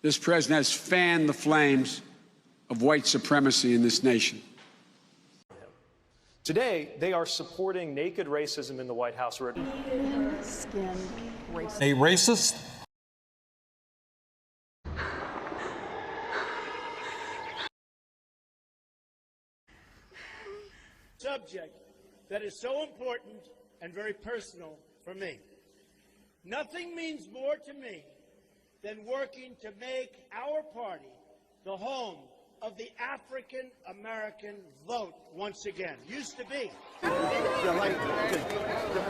this president has fanned the flames of white supremacy in this nation. Today, they are supporting naked racism in the White House. A racist? Subject that is so important and very personal for me. Nothing means more to me than working to make our party the home of the African American vote once again. Used to be.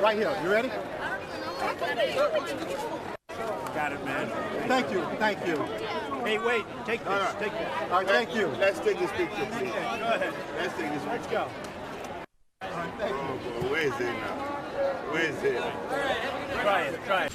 Right here. You ready? Got it, man. Thank you. Thank you. Hey, wait. Take this. Right. Take this. All right, thank you. Let's take this picture, please. Okay, go ahead. Let's take this picture. Let's go. All right, thank you. Where is it now? Where is it? Try it. Try it.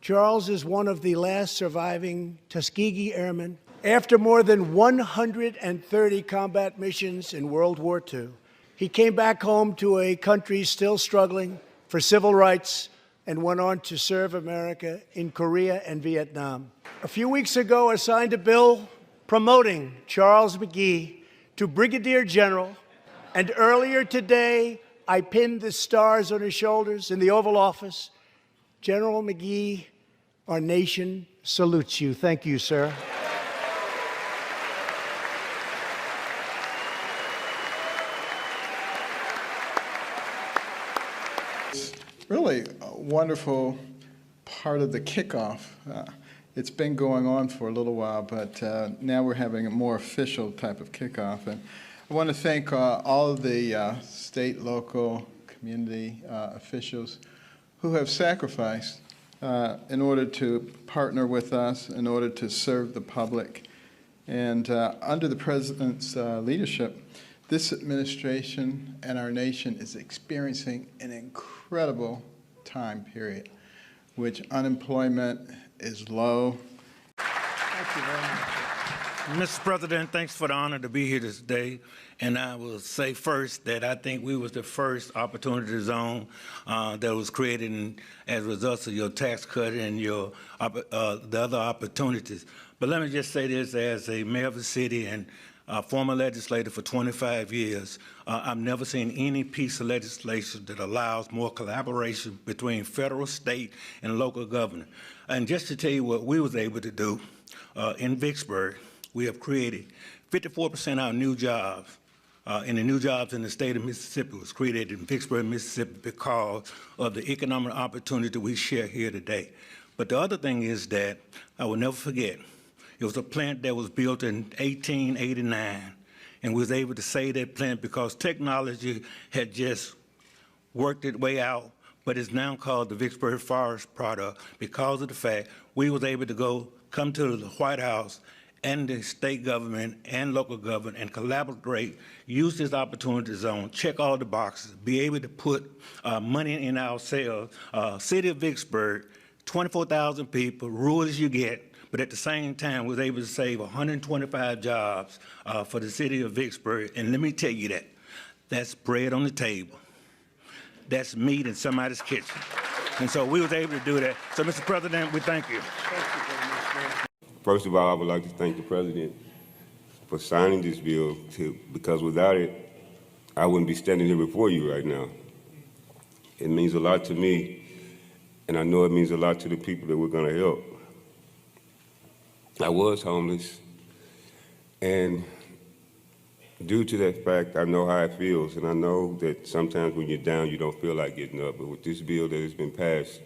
Charles is one of the last surviving Tuskegee Airmen. After more than 130 combat missions in World War II, he came back home to a country still struggling for civil rights and went on to serve America in Korea and Vietnam. A few weeks ago, I signed a bill promoting Charles McGee to Brigadier General, and earlier today, I pinned the stars on his shoulders in the Oval Office. General McGee, our nation salutes you. Thank you, sir. Really a wonderful part of the kickoff. It's been going on for a little while, but now we're having a more official type of kickoff. And I want to thank all of the state, local, community officials who have sacrificed in order to partner with us, in order to serve the public. And under the President's leadership, this administration and our nation is experiencing an incredible time period, which unemployment is low. Thank you very much. Mr. President, thanks for the honor to be here today. And I will say first that I think we was the first opportunity zone that was created as a result of your tax cut and your the other opportunities. But let me just say this as a mayor of the city and former legislator for 25 years, I've never seen any piece of legislation that allows more collaboration between federal, state, and local government. And just to tell you what we was able to do in Vicksburg, we have created 54% of our new jobs. And the new jobs in the state of Mississippi was created in Vicksburg, Mississippi because of the economic opportunity we share here today. But the other thing is that I will never forget, it was a plant that was built in 1889, and we was able to save that plant because technology had just worked its way out, but it's now called the Vicksburg Forest Product because of the fact we was able to come to the White House and the state government and local government and collaborate, use this opportunity zone, check all the boxes, be able to put money in our sales. City of Vicksburg, 24,000 people, rural as you get, but at the same time, was able to save 125 jobs for the city of Vicksburg. And let me tell you that's bread on the table. That's meat in somebody's kitchen. And so we was able to do that. So, Mr. President, we thank you. Thank you very much, man. First of all, I would like to thank the President for signing this bill, because without it, I wouldn't be standing here before you right now. It means a lot to me, and I know it means a lot to the people that we're going to help. I was homeless, and due to that fact, I know how it feels, and I know that sometimes when you're down, you don't feel like getting up. But with this bill that has been passed,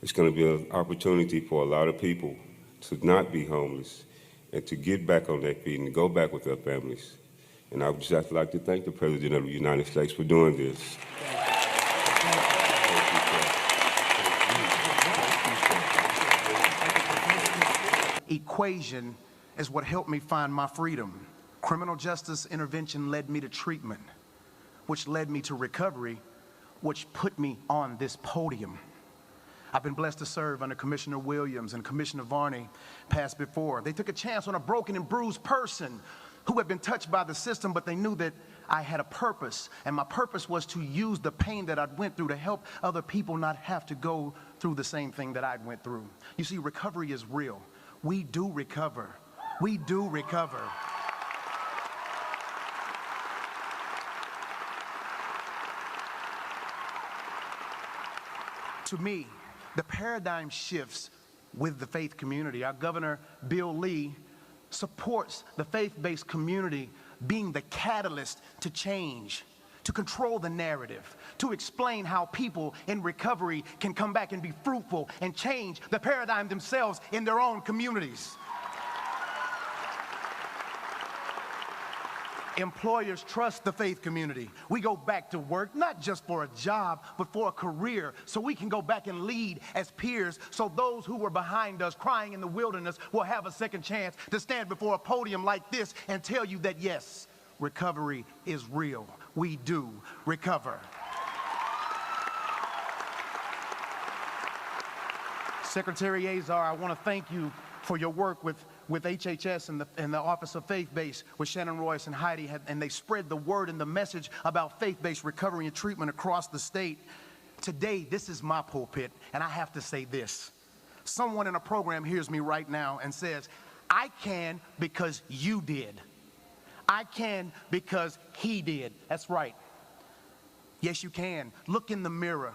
it's going to be an opportunity for a lot of people to not be homeless and to get back on their feet and to go back with their families. And I would just like to thank the President of the United States for doing this. Equation is what helped me find my freedom. Criminal justice intervention led me to treatment, which led me to recovery, which put me on this podium. I've been blessed to serve under Commissioner Williams and Commissioner Varney passed before. They took a chance on a broken and bruised person who had been touched by the system, but they knew that I had a purpose, and my purpose was to use the pain that I went through to help other people not have to go through the same thing that I went through. You see, recovery is real. We do recover. We do recover. To me, the paradigm shifts with the faith community. Our Governor, Bill Lee, supports the faith-based community being the catalyst to change, to control the narrative, to explain how people in recovery can come back and be fruitful and change the paradigm themselves in their own communities. Employers trust the faith community. We go back to work, not just for a job, but for a career, so we can go back and lead as peers, so those who were behind us crying in the wilderness will have a second chance to stand before a podium like this and tell you that, yes, recovery is real. We do recover. Secretary Azar, I want to thank you for your work with HHS and the Office of Faith-Based with Shannon Royce and Heidi, and they spread the word and the message about faith-based recovery and treatment across the state. Today, this is my pulpit, and I have to say this. Someone in a program hears me right now and says, I can because you did. I can because he did. That's right. Yes, you can. Look in the mirror.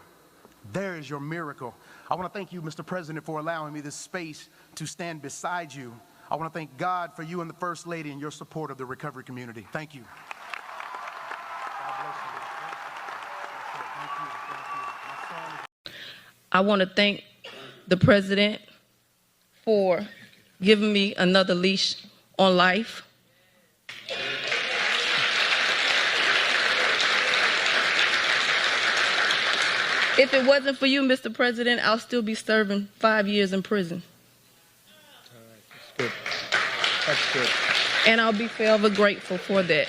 There is your miracle. I want to thank you, Mr. President, for allowing me this space to stand beside you. I want to thank God for you and the First Lady and your support of the recovery community. Thank you. I want to thank the President for giving me another leash on life. If it wasn't for you, Mr. President, I'll still be serving 5 years in prison. That's good. That's good. And I'll be forever grateful for that.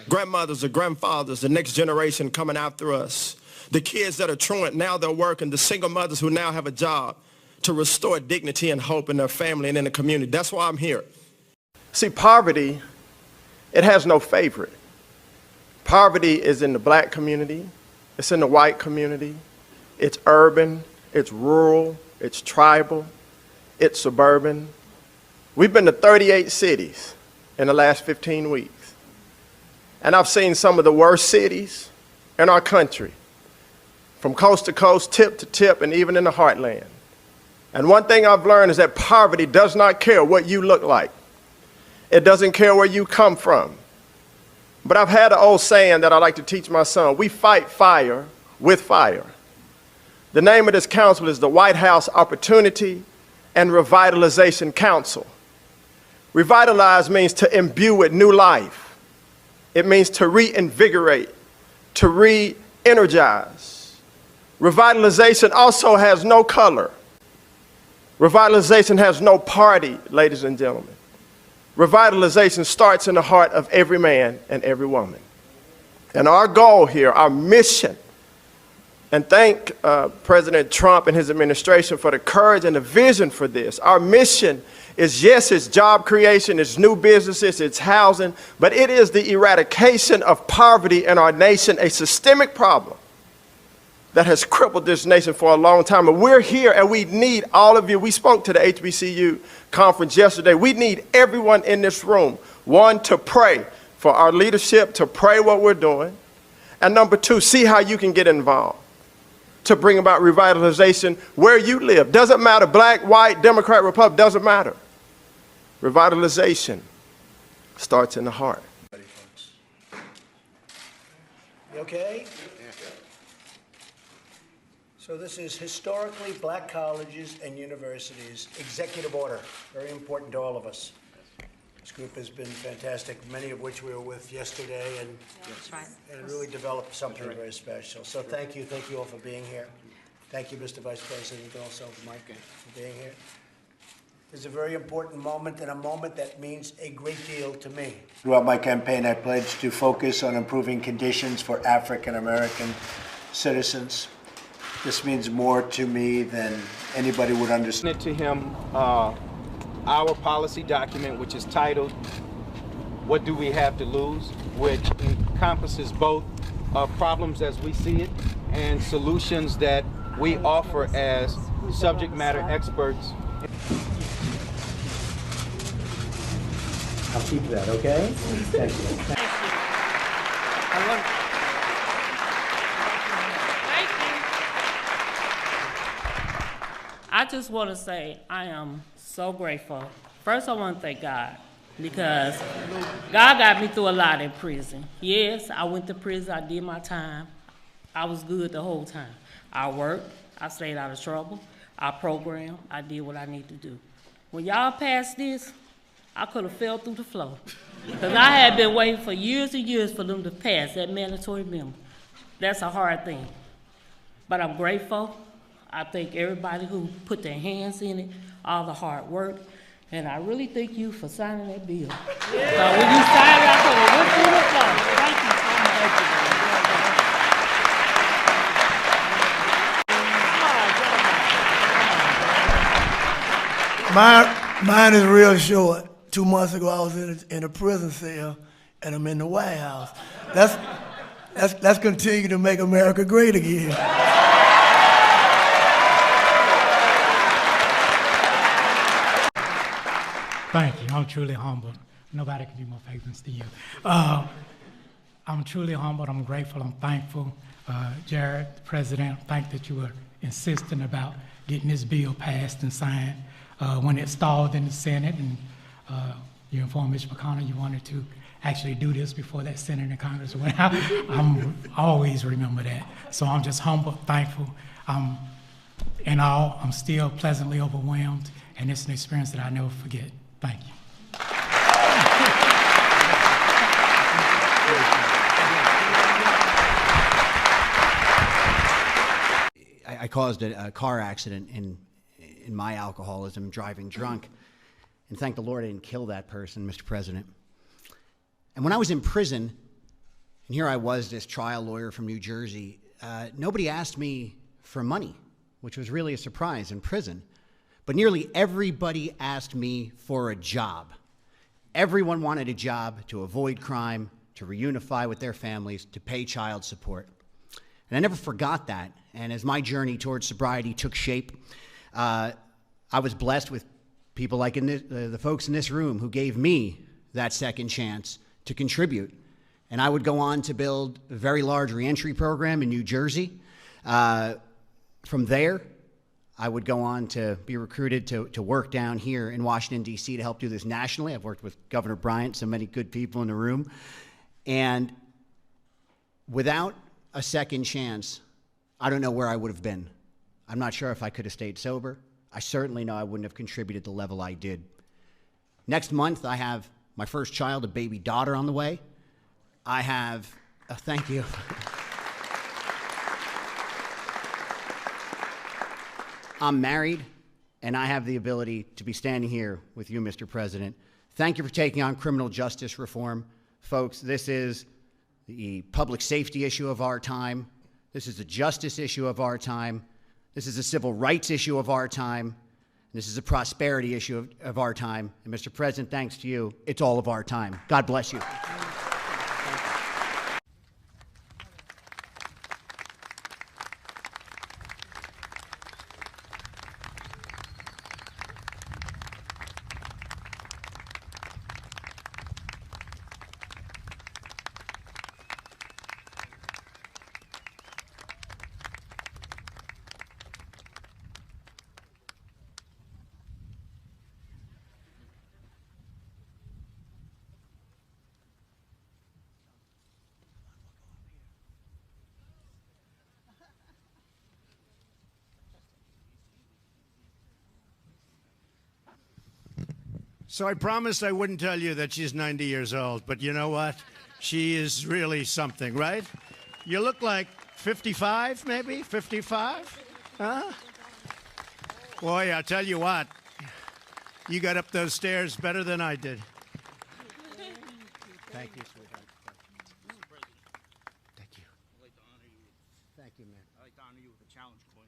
Grandmothers or grandfathers, the next generation coming after us, the kids that are truant, now they're working, the single mothers who now have a job to restore dignity and hope in their family and in the community. That's why I'm here. See, poverty, it has no favorite. Poverty is in the black community, it's in the white community, it's urban, it's rural, it's tribal, it's suburban. We've been to 38 cities in the last 15 weeks. And I've seen some of the worst cities in our country, from coast to coast, tip to tip, and even in the heartland. And one thing I've learned is that poverty does not care what you look like. It doesn't care where you come from. But I've had an old saying that I like to teach my son: we fight fire with fire. The name of this council is the White House Opportunity and Revitalization Council. Revitalize means to imbue with new life. It means to reinvigorate, to re-energize. Revitalization also has no color. Revitalization has no party, ladies and gentlemen. Revitalization starts in the heart of every man and every woman. And our goal here, our mission, and thank President Trump and his administration for the courage and the vision for this. Our mission is, yes, it's job creation, it's new businesses, it's housing, but it is the eradication of poverty in our nation, a systemic problem that has crippled this nation for a long time. And we're here and we need all of you. We spoke to the HBCU conference yesterday. We need everyone in this room, one, to pray for our leadership, to pray what we're doing, and number two, see how you can get involved to bring about revitalization where you live. Doesn't matter, black, white, Democrat, Republican, doesn't matter. Revitalization starts in the heart. You okay? So this is historically black colleges and universities executive order, very important to all of us. This group has been fantastic, many of which we were with yesterday, and really developed something very special. So thank you all for being here. Thank you, Mr. Vice President, also Mike, for being here. It's a very important moment, and a moment that means a great deal to me. Throughout my campaign, I pledged to focus on improving conditions for African American citizens. This means more to me than anybody would understand. To him our policy document, which is titled "What Do We Have to Lose?" which encompasses both problems as we see it and solutions that we offer as subject matter experts. I'll keep that, okay? Thank you. I just want to say I am so grateful. First, I want to thank God because God got me through a lot in prison. Yes, I went to prison. I did my time. I was good the whole time. I worked. I stayed out of trouble. I programmed. I did what I need to do. When y'all passed this, I could have fell through the floor because I had been waiting for years and years for them to pass that mandatory minimum. That's a hard thing. But I'm grateful. I thank everybody who put their hands in it, all the hard work, and I really thank you for signing that bill. So when you signed it, I could have went through the floor. Thank you so much. Mine is real short. 2 months ago, I was in a prison cell, and I'm in the White House. Let's continue to make America great again. Thank you. I'm truly humbled. Nobody can be more famous than you. I'm truly humbled. I'm grateful. I'm thankful. Jared, the president, I'm thankful that you were insistent about getting this bill passed and signed. When it stalled in the Senate, and you informed Mr. McConnell you wanted to actually do this before that Senate and Congress went out. I'm always remember that. So I'm just humble, thankful. In all, I'm still pleasantly overwhelmed, and it's an experience that I never forget. Thank you. I caused a car accident in my alcoholism, driving drunk. And thank the Lord I didn't kill that person, Mr. President. And when I was in prison, and here I was, this trial lawyer from New Jersey, nobody asked me for money, which was really a surprise in prison. But nearly everybody asked me for a job. Everyone wanted a job to avoid crime, to reunify with their families, to pay child support. And I never forgot that. And as my journey towards sobriety took shape, I was blessed with people like the folks in this room who gave me that second chance to contribute. And I would go on to build a very large reentry program in New Jersey. From there, I would go on to be recruited to work down here in Washington, D.C. to help do this nationally. I've worked with Governor Bryant, so many good people in the room. And without a second chance, I don't know where I would have been. I'm not sure if I could have stayed sober. I certainly know I wouldn't have contributed the level I did. Next month, I have my first child, a baby daughter, on the way. I have, thank you. I'm married, and I have the ability to be standing here with you, Mr. President. Thank you for taking on criminal justice reform. Folks, this is the public safety issue of our time. This is a justice issue of our time. This is a civil rights issue of our time. This is a prosperity issue of our time. And Mr. President, thanks to you, it's all of our time. God bless you. So I promised I wouldn't tell you that she's 90 years old, but you know what? She is really something, right? You look like 55, maybe? 55? Huh? Boy, I'll tell you what. You got up those stairs better than I did. Thank you, sweetheart. Thank you. I'd like to honor you. Thank you, man. I'd like to honor you with a challenge coin.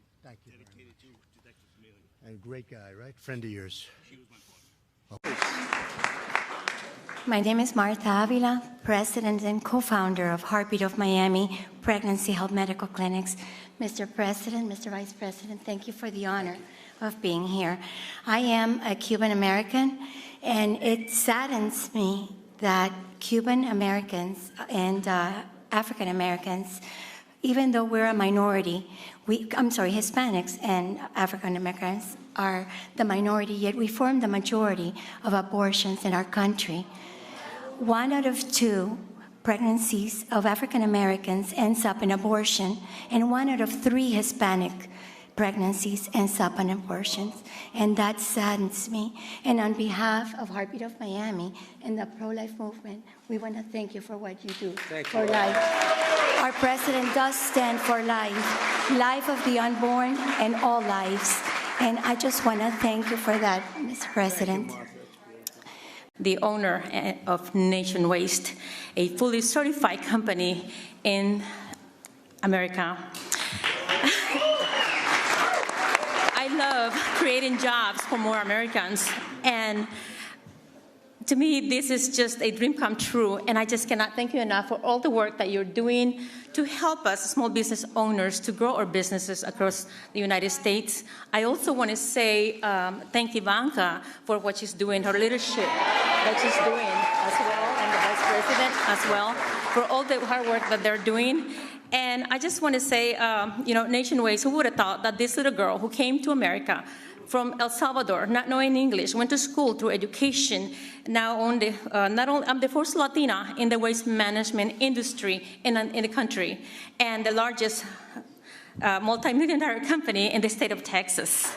A great guy, right? Friend of yours. My name is Martha Avila, president and co-founder of Heartbeat of Miami Pregnancy Health Medical Clinics. Mr. President, Mr. Vice President, thank you for the honor of being here. I am a Cuban American, and it saddens me that Cuban Americans and African Americans, even though we're a minority, Hispanics and African Americans are the minority, yet we form the majority of abortions in our country. 1 out of 2 pregnancies of African Americans ends up in abortion, and 1 out of 3 Hispanic pregnancies ends up in abortions. And that saddens me. And on behalf of Heartbeat of Miami and the pro-life movement, we want to thank you for what you do for life. Our president does stand for life, life of the unborn and all lives. And I just want to thank you for that, Mr. President. The owner of Nation Waste, a fully certified company in America. I love creating jobs for more Americans, and to me, this is just a dream come true, and I just cannot thank you enough for all the work that you're doing to help us, small business owners, to grow our businesses across the United States. I also want to say thank Ivanka for what she's doing, her leadership that she's doing as well, and the Vice President as well, for all the hard work that they're doing. And I just want to say, Nation Waste, who would have thought that this little girl who came to America from El Salvador, not knowing English, went to school through education, now I'm the first Latina in the waste management industry in the country, and the largest multi-million-dollar company in the state of Texas.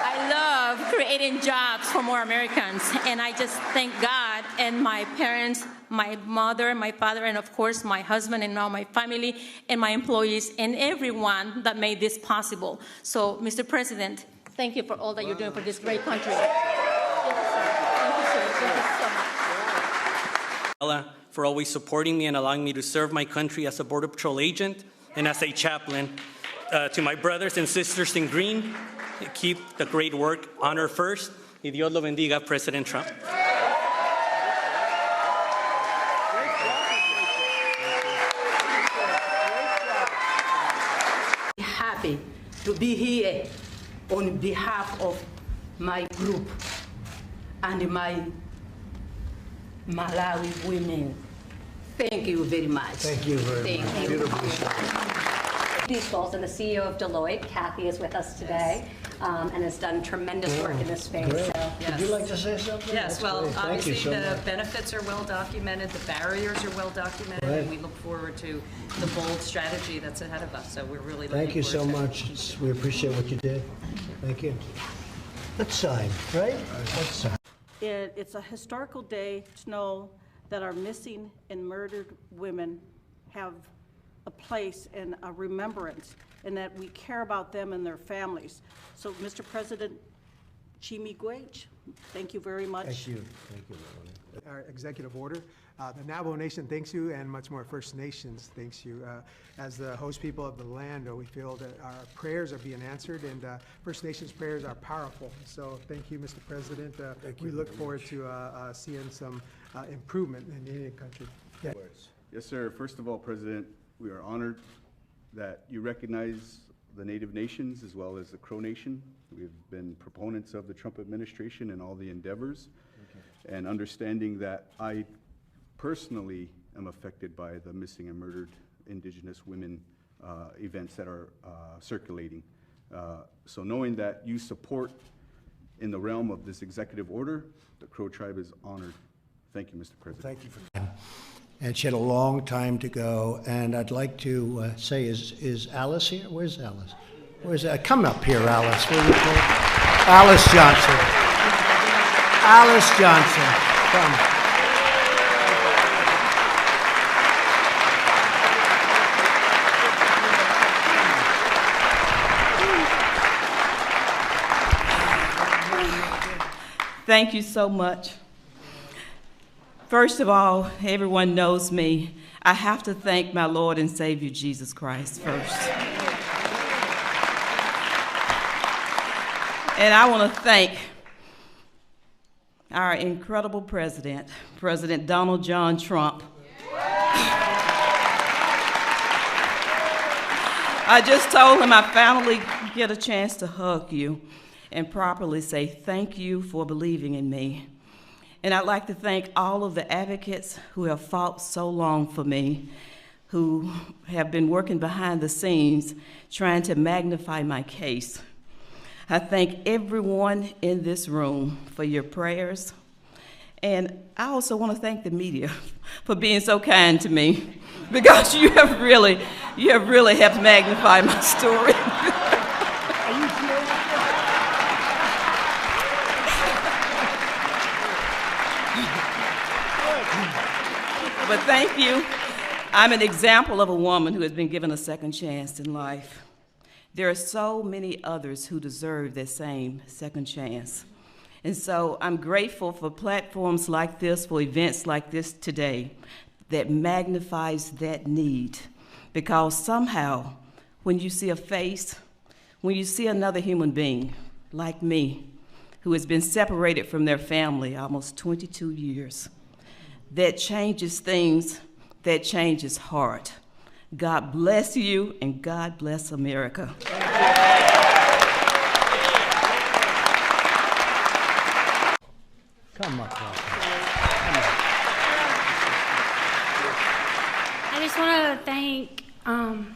I love creating jobs for more Americans, and I just thank God and my parents, my mother, my father, and of course my husband and now my family and my employees and everyone that made this possible. So, Mr. President, thank you for all that you're doing for this great country. Thank you, sir. Thank you so much. For always supporting me and allowing me to serve my country as a Border Patrol agent and as a chaplain. To my brothers and sisters in green, keep the great work. Honor first. Y Dios lo bendiga, President Trump. Happy to be here on behalf of my group and my Malawi women. Thank you very much. Thank you very much. Thank you. Beautiful. These goals, and the CEO of Deloitte, Kathy, is with us today and has done tremendous work in this space. Great. So. Would you like to say something? Yes, That's well, great. Thank you obviously so the much. benefits are well documented, the barriers are well documented, Right. and we look forward to the bold strategy that's ahead of us. So we're really looking Thank you so forward to it. much. We appreciate what you did. Thank you. Let's sign, right? Let's sign. It's a historical day to know that our missing and murdered women have a place and a remembrance, and that we care about them and their families. So, Mr. President, Chimigwech, thank you very much. Thank you. Thank you, Melanie. Our executive order. The Navajo Nation thanks you, and much more First Nations thanks you. As the host people of the land, we feel that our prayers are being answered, and First Nations prayers are powerful. So thank you, Mr. President. We look forward to seeing some improvement in the Indian country. Yeah. Yes, sir. First of all, President, we are honored that you recognize the Native Nations as well as the Crow Nation. We've been proponents of the Trump administration and all the endeavors, and understanding that I personally am affected by the missing and murdered Indigenous women events that are circulating. So knowing that you support in the realm of this executive order, the Crow tribe is honored. Thank you, Mr. President. Thank you for that. And she had a long time to go, and I'd like to say, is Alice here? Where's Alice? Where's come up here, Alice. Will you please? Alice Johnson. Alice Johnson, come. Thank you so much. First of all, everyone knows me. I have to thank my Lord and Savior, Jesus Christ, first. And I want to thank our incredible president, President Donald John Trump. I just told him I finally get a chance to hug you and properly say thank you for believing in me. And I'd like to thank all of the advocates who have fought so long for me, who have been working behind the scenes trying to magnify my case. I thank everyone in this room for your prayers. And I also want to thank the media for being so kind to me, because you have really helped magnify my story. But thank you. I'm an example of a woman who has been given a second chance in life. There are so many others who deserve that same second chance. And so I'm grateful for platforms like this, for events like this today, that magnifies that need. Because somehow, when you see a face, when you see another human being like me, who has been separated from their family almost 22 years, that changes things, that changes heart. God bless you, and God bless America. Come up, I just want to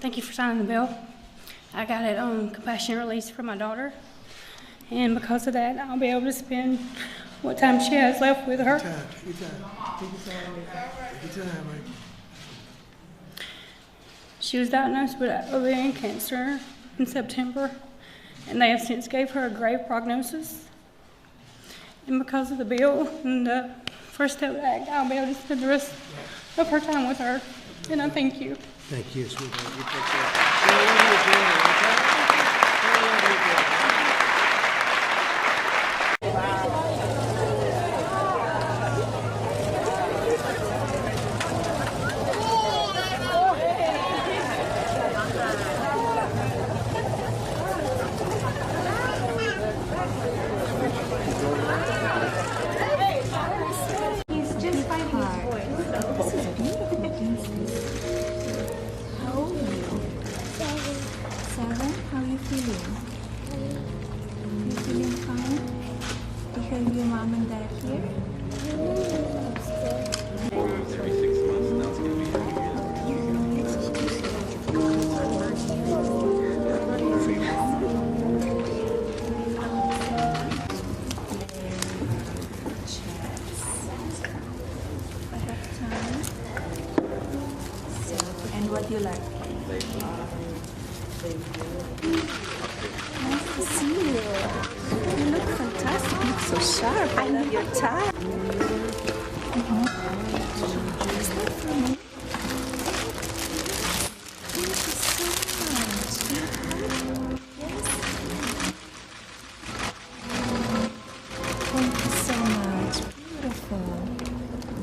thank you for signing the bill. I got it on compassionate release for my daughter, and because of that, I'll be able to spend what time she has left with her. Take your time, right? She was diagnosed with ovarian cancer in September, and they have since gave her a grave prognosis. And because of the bill and the First Step Act, I'll be able to spend the rest of her time with her. And I thank you. Thank you, sweetheart. You take He's just finding his voice. This is beautiful. How old are you? 7. How are you feeling? You feeling fine? You have your mom and dad here? Every 6 months now it's going to be And what do you like? Nice to see you. You look fantastic. You look so sharp. I love your tie. Is that for me? Thank you so much. Yes. Thank you so much. Beautiful.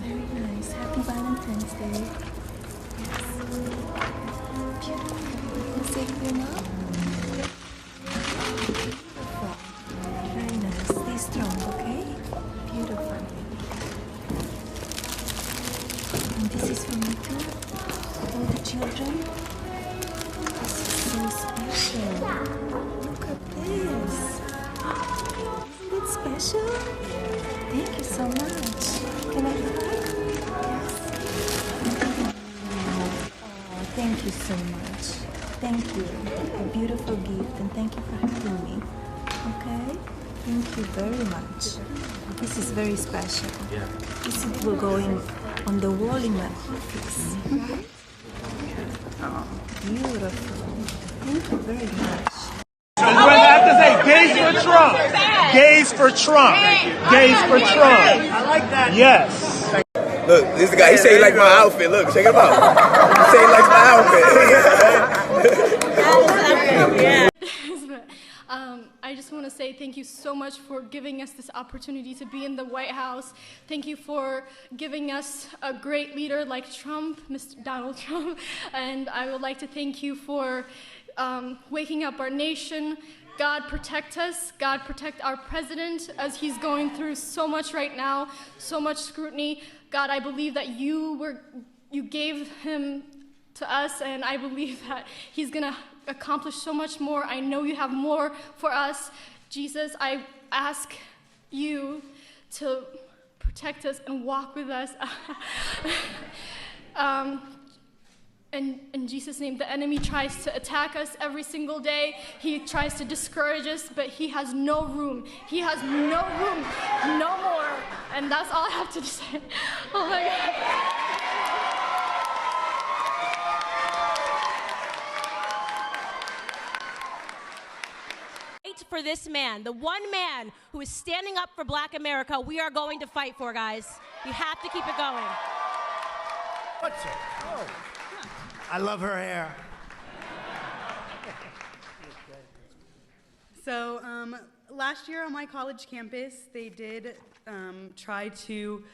Very nice. Happy Valentine's Day. Very nice. Stay strong, okay? Beautiful. And this is for me too. All the children. This is so special. Look at this. Isn't it special? Thank you so much. Can I have a hug? Yes. Oh, thank you so much. Thank you. A beautiful gift, and thank you for having me. Okay? Thank you very much. This is very special. Yeah. This will go on the wall in my office. Right? Oh, beautiful. Thank you very much. So you have to say gays for Trump. Gays for Trump. Gays for Trump. I like that. Yes. Look, this is the guy. He say he likes my outfit. Look, check him out. He say he likes my outfit. I just want to say thank you so much for giving us this opportunity to be in the White House. Thank you for giving us a great leader like Trump, Mr. Donald Trump. And I would like to thank you for waking up our nation, God protect us. God protect our president as he's going through so much right now, so much scrutiny. God, I believe that you gave him to us, and I believe that he's gonna accomplish so much more. I know you have more for us. Jesus, I ask you to protect us and walk with us. And in Jesus' name, the enemy tries to attack us every single day. He tries to discourage us, but he has no room. He has no room, no more. And that's all I have to say. Oh my God. For this man, the one man who is standing up for Black America, we are going to fight for, guys. We have to keep it going. What's it? Oh. I love her hair. So last year on my college campus, they did try to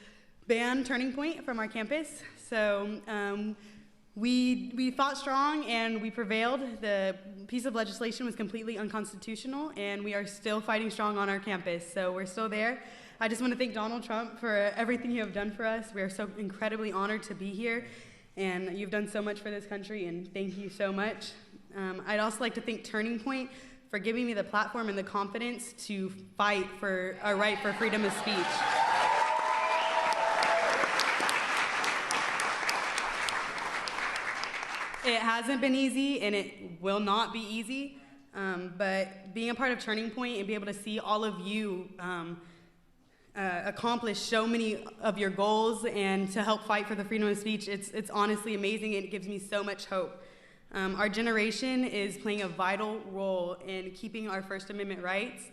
ban Turning Point from our campus. So we fought strong and we prevailed. The piece of legislation was completely unconstitutional, and we are still fighting strong on our campus. So we're still there. I just want to thank Donald Trump for everything you have done for us. We are so incredibly honored to be here, and you've done so much for this country, and thank you so much. I'd also like to thank Turning Point for giving me the platform and the confidence to fight for our right for freedom of speech. It hasn't been easy, and it will not be easy, but being a part of Turning Point and be able to see all of you accomplish so many of your goals and to help fight for the freedom of speech, it's honestly amazing, and it gives me so much hope. Our generation is playing a vital role in keeping our First Amendment rights,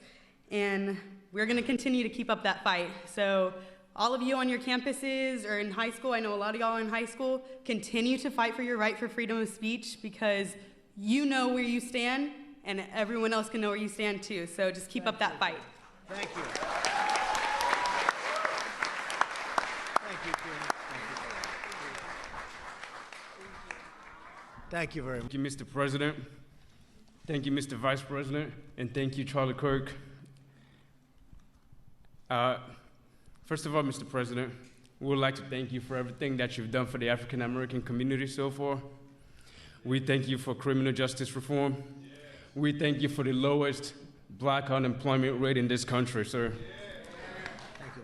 and we're going to continue to keep up that fight. So all of you on your campuses or in high school, I know a lot of y'all are in high school, continue to fight for your right for freedom of speech, because you know where you stand, and everyone else can know where you stand too. So just keep up that fight. Thank you. Thank you, Queen. Thank you very much. Thank you, Mr. President. Thank you, Mr. Vice President. And thank you, Charlie Kirk. First of all, Mr. President, we would like to thank you for everything that you've done for the African American community so far. We thank you for criminal justice reform. We thank you for the lowest Black unemployment rate in this country, sir. Thank you.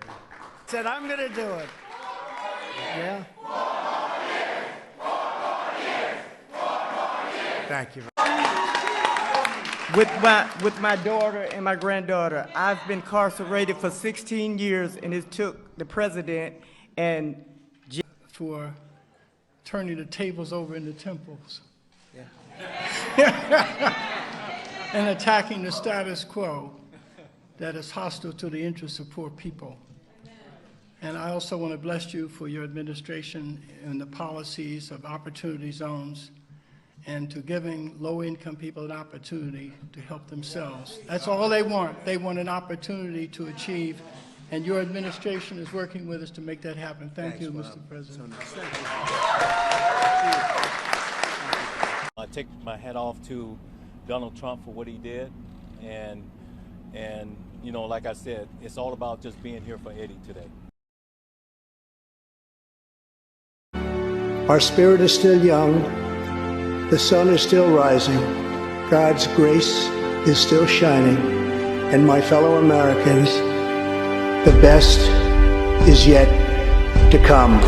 Said I'm going to do it. Yeah. Thank you. With my daughter and my granddaughter, I've been incarcerated for 16 years, and it took the president and for turning the tables over in the temples. And attacking the status quo that is hostile to the interests of poor people. And I also want to bless you for your administration and the policies of opportunity zones and to giving low-income people an opportunity to help themselves. That's all they want. They want an opportunity to achieve, and your administration is working with us to make that happen. Thank you, Mr. President. I take my hat off to Donald Trump for what he did, and you know, like I said, it's all about just being here for Eddie today. Our spirit is still young. The sun is still rising. God's grace is still shining. And my fellow Americans, the best is yet to come.